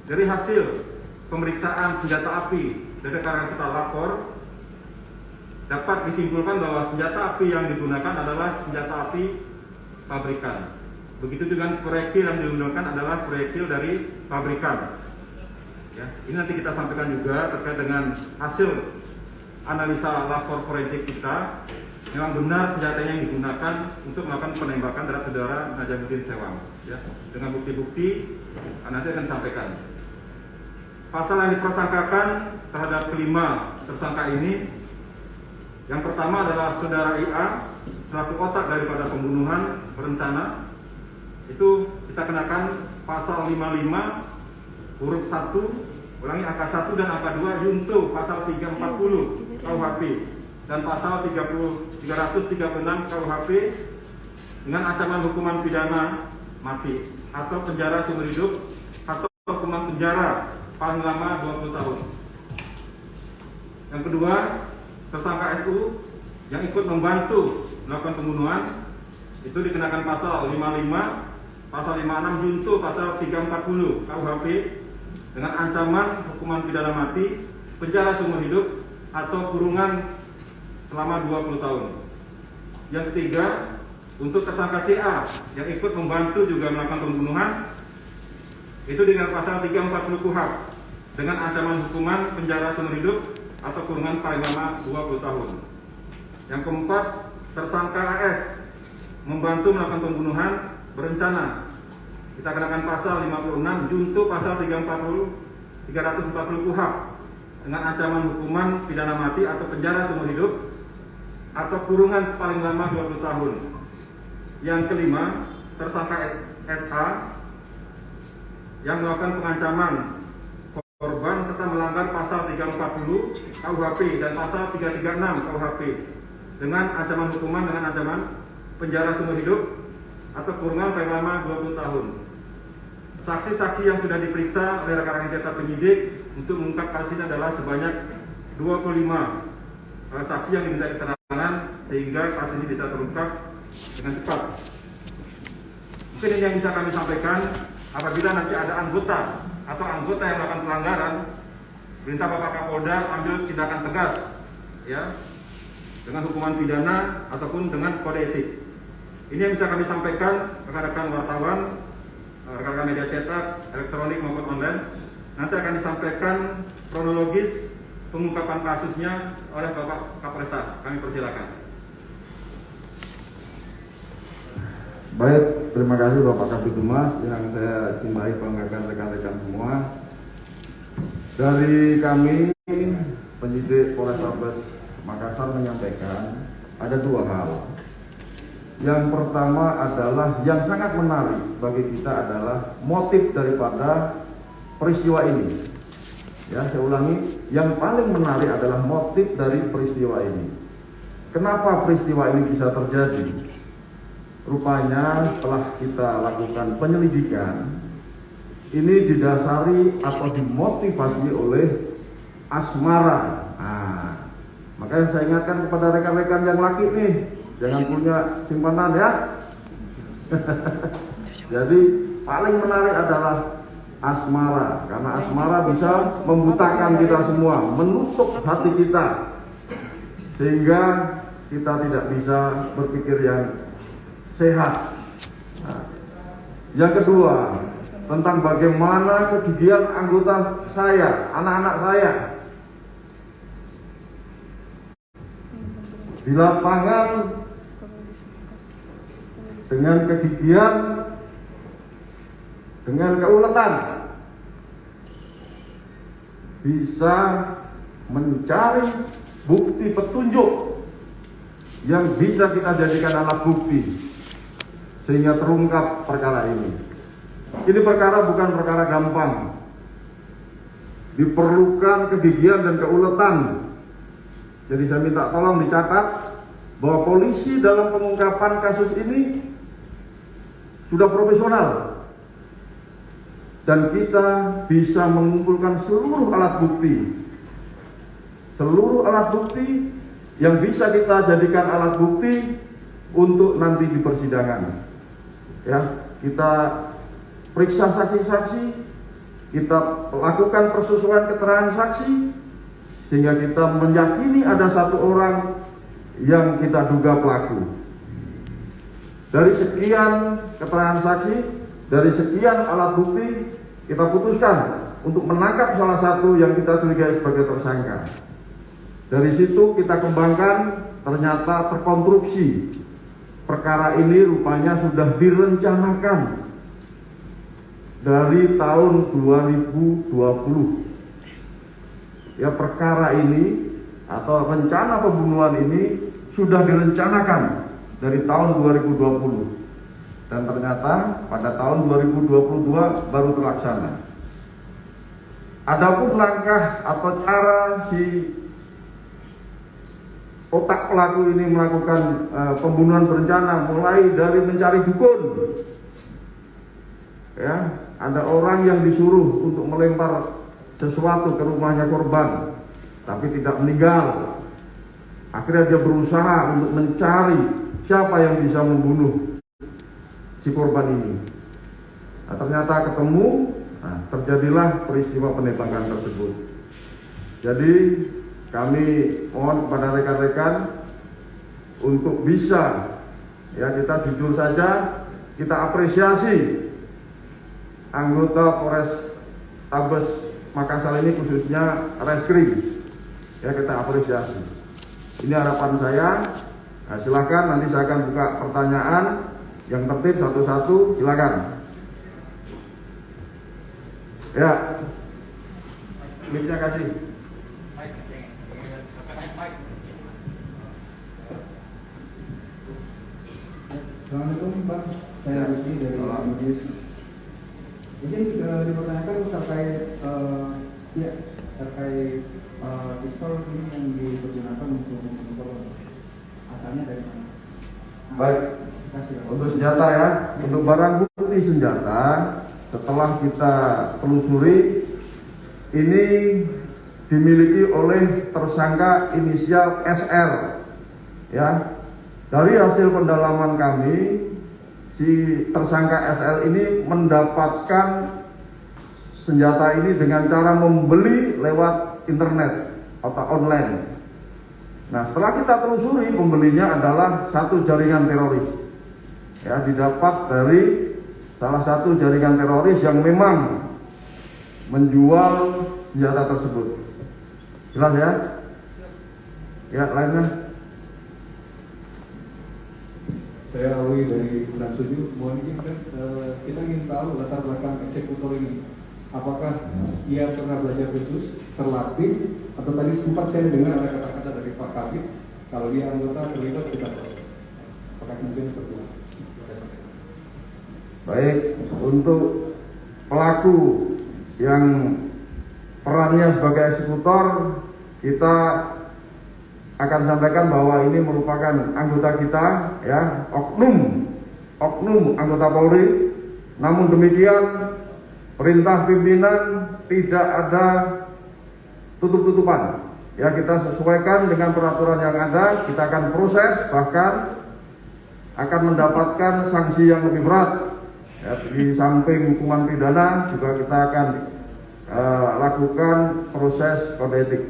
dari hasil pemeriksaan senjata api dari rekan kita lapor, dapat disimpulkan bahwa senjata api yang digunakan adalah senjata api pabrikan. Begitu dengan proyektil yang digunakan adalah proyektil dari pabrikan. Ya, ini nanti kita sampaikan juga terkait dengan hasil analisa lapor forensik kita. Memang benar senjatanya yang digunakan untuk melakukan penembakan terhadap saudara Najamuddin Sewang. Ya, dengan bukti-bukti nanti akan disampaikan. Pasal yang dipersangkakan terhadap kelima tersangka ini, yang pertama adalah saudara IA selaku otak daripada pembunuhan berencana. Itu kita kenakan pasal 55 huruf 1, ulangi angka 1 dan angka 2 junto pasal 340 KUHP dan pasal 336 KUHP dengan ancaman hukuman pidana mati atau penjara seumur hidup atau hukuman penjara paling lama 20 tahun. Yang kedua, tersangka SU yang ikut membantu melakukan pembunuhan itu dikenakan pasal 55, pasal 56 junto pasal 340 KUHP dengan ancaman hukuman pidana mati, penjara seumur hidup atau kurungan selama 20 tahun. Yang ketiga, untuk tersangka CA yang ikut membantu juga melakukan pembunuhan itu dengan pasal 340 KUHP dengan ancaman hukuman penjara seumur hidup atau kurungan paling lama 20 tahun. Yang keempat, tersangka AS membantu melakukan pembunuhan berencana. Kita kenakan pasal 56 junto pasal 340 KUHP dengan ancaman hukuman pidana mati atau penjara seumur hidup atau kurungan paling lama 20 tahun. Yang kelima, tersangka SA yang melakukan pengancaman korban serta melanggar pasal 340 KUHP dan pasal 336 KUHP dengan ancaman hukuman dengan ancaman penjara seumur hidup atau kurungan paling lama 20 tahun. Saksi-saksi yang sudah diperiksa oleh rekan-rekan kita penyidik untuk mengungkap kasus ini adalah sebanyak 25 saksi yang diminta keterangan sehingga kasus ini bisa terungkap dengan cepat. Mungkin ini yang bisa kami sampaikan. Apabila nanti ada anggota atau anggota yang melakukan pelanggaran, perintah Bapak Kapolda ambil tindakan tegas, ya, dengan hukuman pidana ataupun dengan kode etik. Ini yang bisa kami sampaikan rekan-rekan wartawan, rekan-rekan media cetak, elektronik maupun online. Nanti akan disampaikan kronologis pengungkapan kasusnya oleh Bapak Kapolresta. Kami persilakan. Baik, terima kasih Bapak Kabid Humas yang saya cintai, banggakan rekan-rekan semua. Dari kami penyidik Polrestabes Makassar menyampaikan ada dua hal. Yang pertama adalah yang sangat menarik bagi kita adalah motif daripada peristiwa ini. Ya, saya ulangi, yang paling menarik adalah motif dari peristiwa ini. Kenapa peristiwa ini bisa terjadi? Rupanya setelah kita lakukan penyelidikan, ini didasari atau dimotivasi oleh asmara. Nah, makanya saya ingatkan kepada rekan-rekan yang laki nih, jangan punya simpanan ya. Jadi paling menarik adalah asmara, karena asmara bisa membutakan kita semua, menutup hati kita, sehingga kita tidak bisa berpikir yang sehat. Nah, yang kedua, tentang bagaimana kegigihan anggota saya, anak-anak saya di lapangan dengan kegigihan, dengan keuletan bisa mencari bukti petunjuk yang bisa kita jadikan alat bukti sehingga terungkap perkara ini. Ini perkara bukan perkara gampang. Diperlukan kegigihan dan keuletan. Jadi saya minta tolong dicatat bahwa polisi dalam pengungkapan kasus ini sudah profesional. Dan kita bisa mengumpulkan seluruh alat bukti. Seluruh alat bukti yang bisa kita jadikan alat bukti untuk nanti di persidangan. Ya, kita periksa saksi-saksi kita lakukan persesuaian keterangan saksi, sehingga kita meyakini ada satu orang yang kita duga pelaku. Dari sekian keterangan saksi, dari sekian alat bukti, kita putuskan untuk menangkap salah satu yang kita curigai sebagai tersangka. Dari situ kita kembangkan, ternyata terkonstruksi perkara ini rupanya sudah direncanakan dari tahun 2020. Ya, perkara ini atau rencana pembunuhan ini sudah direncanakan dari tahun 2020 dan ternyata pada tahun 2022 baru terlaksana. Adapun langkah atau cara si otak pelaku ini melakukan pembunuhan berencana mulai dari mencari dukun. Ya, ada orang yang disuruh untuk melempar sesuatu ke rumahnya korban, tapi tidak meninggal. Akhirnya dia berusaha untuk mencari siapa yang bisa membunuh si korban ini. Nah, ternyata ketemu, terjadilah peristiwa penembakan tersebut. Jadi kami mohon kepada rekan-rekan untuk bisa, ya, kita jujur saja, kita apresiasi anggota Polres Tabes Makassar ini, khususnya Reskrim, ya, kita apresiasi. Ini harapan saya. Nah, silakan nanti saya akan buka pertanyaan yang tertib satu-satu, silakan. Ya, mic-nya kasih. Assalamualaikum Pak, saya Ruki dari Inggris. Izin dipertanyakan terkait terkait pistol ini yang dipergunakan untuk membunuh, asalnya dari mana? Baik, untuk senjata ya, untuk barang bukti senjata setelah kita telusuri ini dimiliki oleh tersangka inisial SR, ya. Dari hasil pendalaman kami, si tersangka SR ini mendapatkan senjata ini dengan cara membeli lewat internet atau online. Nah, setelah kita telusuri, pembelinya adalah satu jaringan teroris. Ya, didapat dari salah satu jaringan teroris yang memang menjual senjata tersebut. Jelas ya? Ya, lainnya. Saya Awi dari Trans 7. Mohon izin kan, kita ingin tahu latar belakang eksekutor ini. Apakah ia pernah belajar khusus, terlatih, atau tadi sempat saya dengar ada kata-kata dari Pak Kabit kalau dia anggota terlibat kita proses. Apakah mungkin seperti itu? Baik, untuk pelaku yang perannya sebagai eksekutor, kita akan sampaikan bahwa ini merupakan anggota kita, ya, oknum anggota Polri. Namun demikian, perintah pimpinan tidak ada tutup-tutupan. Ya, kita sesuaikan dengan peraturan yang ada, kita akan proses, bahkan akan mendapatkan sanksi yang lebih berat. Ya, di samping hukuman pidana juga kita akan lakukan proses kode etik.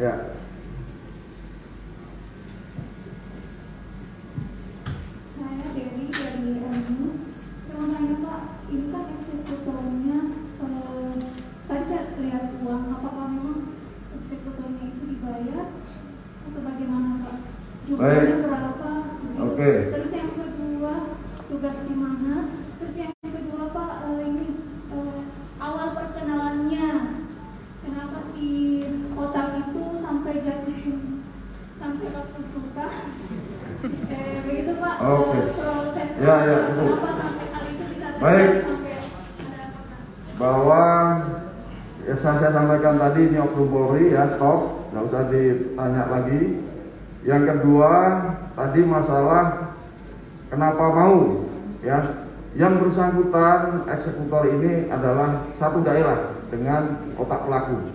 Ya. Saya Dewi dari News. Saya mau tanya Pak, ini kan eksekutornya tadi saya lihat uang, apakah memang eksekutornya itu dibayar atau bagaimana Pak? Jumlahnya berapa? Oke. Terus yang kedua, tugas di mana? Terus yang kedua Pak, awal perkenalannya, kenapa si otak itu sampai jatuh suka? Begitu Pak. Oke. Proses Ya, betul. kenapa sampai hal itu bisa terjadi? Baik. Sampai ada apa? Bahwa ya saya sampaikan tadi ini oknum Polri, ya, stop, nggak usah ditanya lagi. Yang kedua tadi masalah kenapa mau, ya, yang bersangkutan eksekutor ini adalah satu daerah dengan otak pelaku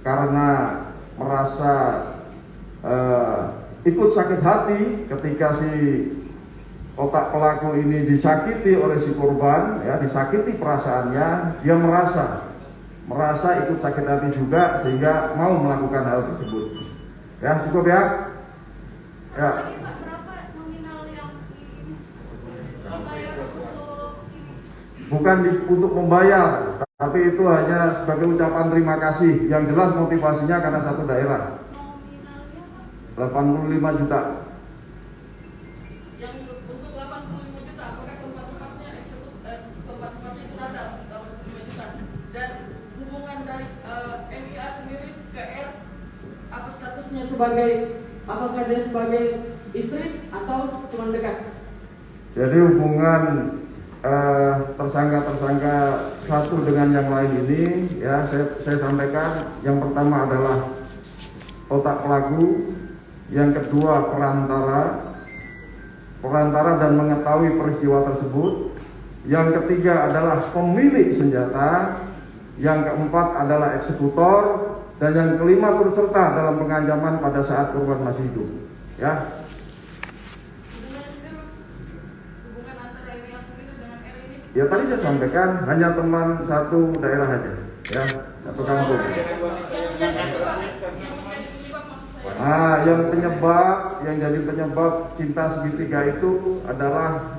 karena merasa ikut sakit hati ketika si otak pelaku ini disakiti oleh si korban, ya, disakiti perasaannya, dia merasa ikut sakit hati juga sehingga mau melakukan hal tersebut. Ya, cukup ya. Ya. Berapa nominal yang dibayar untuk ini? Bukan untuk membayar, tapi itu hanya sebagai ucapan terima kasih. Yang jelas motivasinya karena satu daerah. Nominalnya Pak? 85 juta. Yang untuk 85 juta, apakah tempat-tempatnya tempat-tempatnya itu ada 85 juta? Dan hubungan dari MIA sendiri ke R, apa statusnya sebagai, apakah dia sebagai istri atau cuma dekat? Jadi hubungan tersangka satu dengan yang lain ini, ya, saya sampaikan, yang pertama adalah otak pelaku, yang kedua perantara dan mengetahui peristiwa tersebut, yang ketiga adalah pemilik senjata, yang keempat adalah eksekutor, dan yang kelima turut serta dalam pengancaman pada saat korban masih hidup. Ya, Hubungan antara MIA sendiri dengan R ini? ya tadi saya sampaikan hanya teman satu daerah aja, ya, satu kampung. Yang jadi penyebab cinta segitiga itu adalah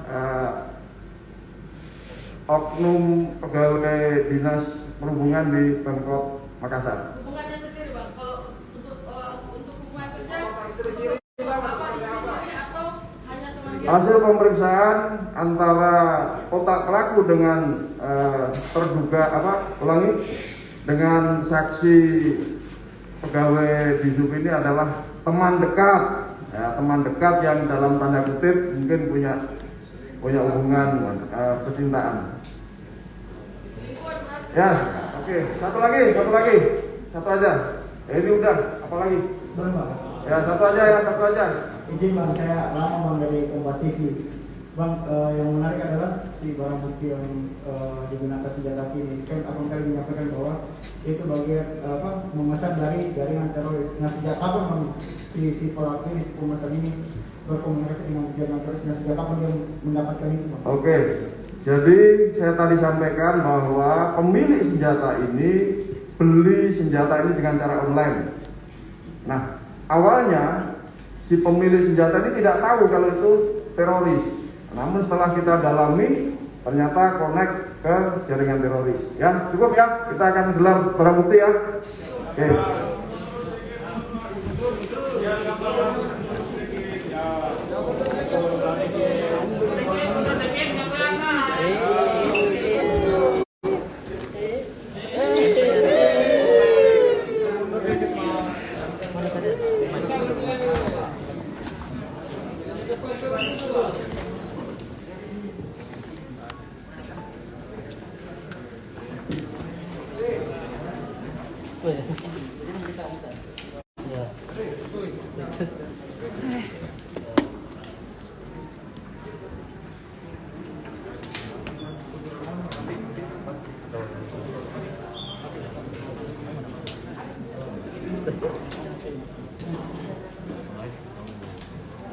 oknum pegawai dinas perhubungan di Pemkot Makassar. Hubungannya sendiri Bang, kalau untuk hubungan kerja, istri atau hanya teman biasa? Hasil pemeriksaan antara otak pelaku dengan dengan saksi pegawai di sub ini adalah teman dekat, ya, teman dekat yang dalam tanda kutip mungkin punya hubungan percintaan. Ya, oke. Satu lagi, satu aja. Ini udah, apa lagi? Sorry, Bang. Ya, satu aja. Izin Bang, saya lama Bang dari Kompas TV. Bang, yang menarik adalah si barang bukti yang digunakan senjata api ini. Kan abang tadi menyampaikan bahwa itu bagian memesan dari jaringan teroris. Nah, sejak kapan Bang si pelaku ini, si pemesan ini berkomunikasi dengan jaringan teroris? Nah, sejak kapan dia mendapatkan itu Bang? Oke. Jadi saya tadi sampaikan bahwa pemilik senjata ini beli senjata ini dengan cara online. Nah, awalnya si pemilik senjata ini tidak tahu kalau itu teroris. Namun setelah kita dalami, ternyata connect ke jaringan teroris. Ya, cukup ya. Kita akan gelar barang bukti ya. Oke.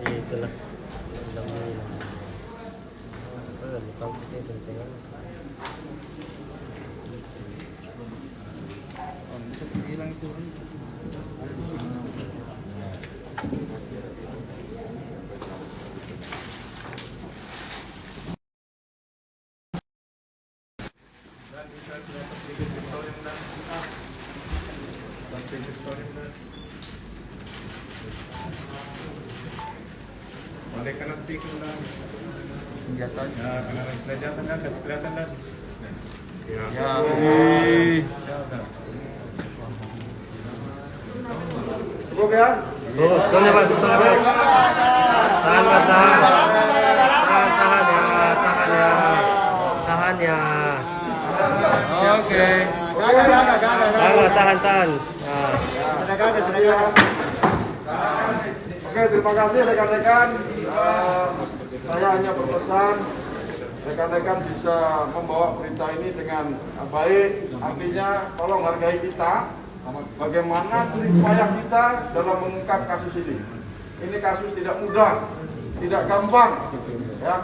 Itulah tahu sih penting. Hilang itu. Oleh karena itu senjatanya, karena senjatanya kasih kelihatan dah. Ya. Cukup ya. Soalnya Pak, tahan ya. Oke. Tahan. Oke, terima kasih rekan-rekan. Saya hanya berpesan rekan-rekan bisa membawa berita ini dengan baik. Artinya tolong hargai kita, bagaimana jerih payah kita dalam mengungkap kasus ini. Ini kasus tidak mudah, tidak gampang. Ya,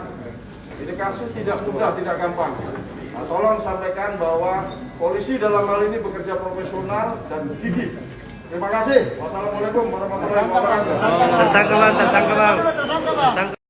ini kasus tidak mudah, tidak gampang. Nah, tolong sampaikan bahwa polisi dalam hal ini bekerja profesional dan gigih. Terima kasih. Wassalamualaikum warahmatullahi wabarakatuh. Tersangka bang, tersangka bang. Tersangka.